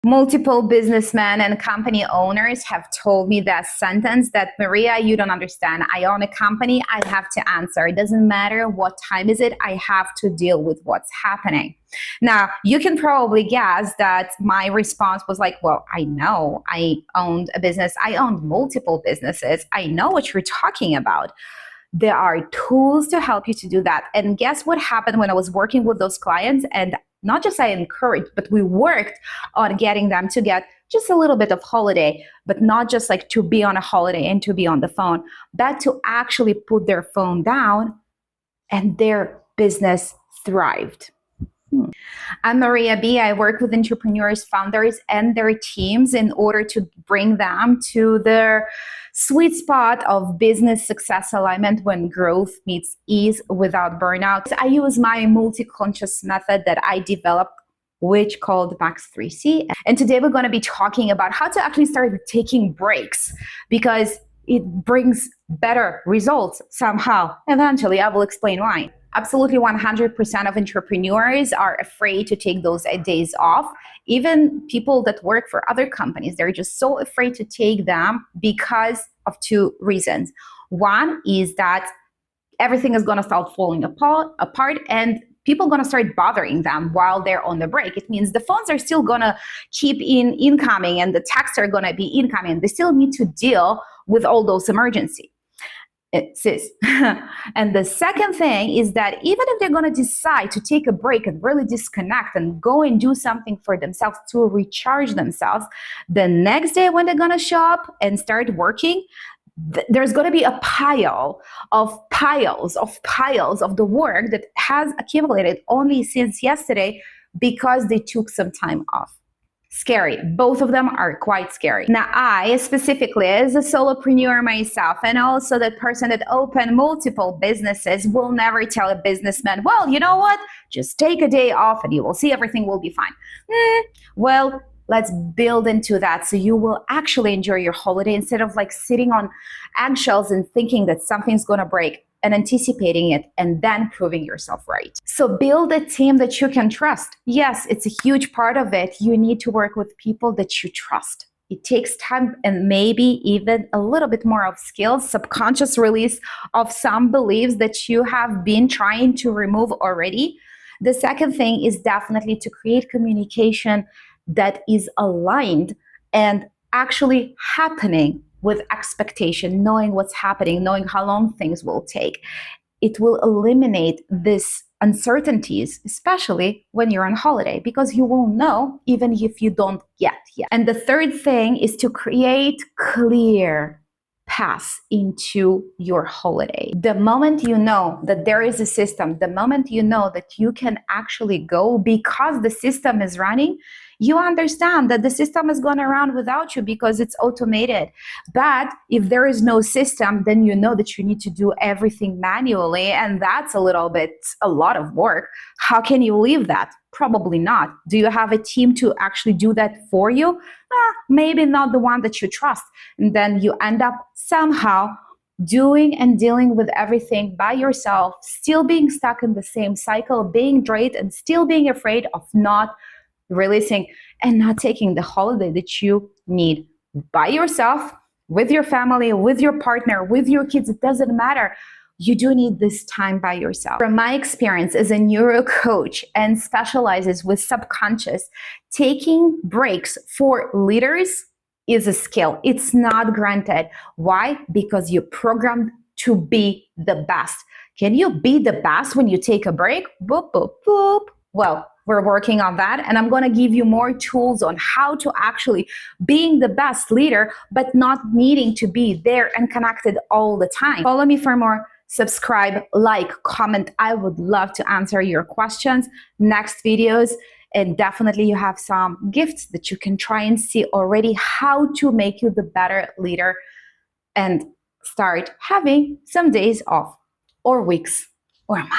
Multiple businessmen and company owners have told me that sentence that, Maria, you don't understand. I own a company. I have to answer. It doesn't matter what time is it. I have to deal with what's happening. Now, you can probably guess that my response was like, well, I know I owned a business. I owned multiple businesses. I know what you're talking about. There are tools to help you to do that. And guess what happened when I was working with those clients? And not just I encouraged, but we worked on getting them to get just a little bit of holiday, but not just like to be on a holiday and to be on the phone, but to actually put their phone down, and their business thrived. I'm Maria B. I work with entrepreneurs, founders, and their teams in order to bring them to their sweet spot of business success alignment when growth meets ease without burnout. I use my multi-conscious method that I developed, which called Max3C. And today we're going to be talking about how to actually start taking breaks, because it brings better results somehow. Eventually, I will explain why. Absolutely 100% of entrepreneurs are afraid to take those days off. Even people that work for other companies, they're just so afraid to take them because of two reasons. One is that everything is going to start falling apart and people are going to start bothering them while they're on the break. It means the phones are still going to keep incoming and the texts are going to be incoming. They still need to deal with all those emergencies. And the second thing is that even if they're going to decide to take a break and really disconnect and go and do something for themselves to recharge themselves, the next day when they're going to show up and start working, there's going to be a piles of the work that has accumulated only since yesterday because they took some time off. Scary. Both of them are quite scary. Now, I specifically, as a solopreneur myself, and also the person that opened multiple businesses, will never tell a businessman, well, you know what? Just take a day off and you will see everything will be fine. Well, let's build into that so you will actually enjoy your holiday instead of like sitting on eggshells and thinking that something's going to break and anticipating it and then proving yourself right. So build a team that you can trust. Yes, it's a huge part of it. You need to work with people that you trust. It takes time and maybe even a little bit more of skills, subconscious release of some beliefs that you have been trying to remove already. The second thing is definitely to create communication that is aligned and actually happening with expectation, knowing what's happening, knowing how long things will take. It will eliminate these uncertainties, especially when you're on holiday, because you will know even if you don't yet. And the third thing is to create clear paths into your holiday. The moment you know that there is a system, the moment you know that you can actually go because the system is running, you understand that the system is going to run without you because it's automated. But if there is no system, then you know that you need to do everything manually, and that's a lot of work. How can you leave that? Probably not. Do you have a team to actually do that for you? Maybe not the one that you trust. And then you end up somehow doing and dealing with everything by yourself, still being stuck in the same cycle, being drained, and still being afraid of not releasing and not taking the holiday that you need by yourself, with your family, with your partner, with your kids. It doesn't matter. You do need this time by yourself. From my experience as a neuro coach and specializes with subconscious, taking breaks for leaders is a skill. It's not granted. Why? Because you're programmed to be the best. Can you be the best when you take a break? Boop, boop, boop. Well, we're working on that, and I'm going to give you more tools on how to actually being the best leader, but not needing to be there and connected all the time. Follow me for more. Subscribe, like, comment. I would love to answer your questions, next videos, and definitely you have some gifts that you can try and see already how to make you the better leader and start having some days off or weeks or months.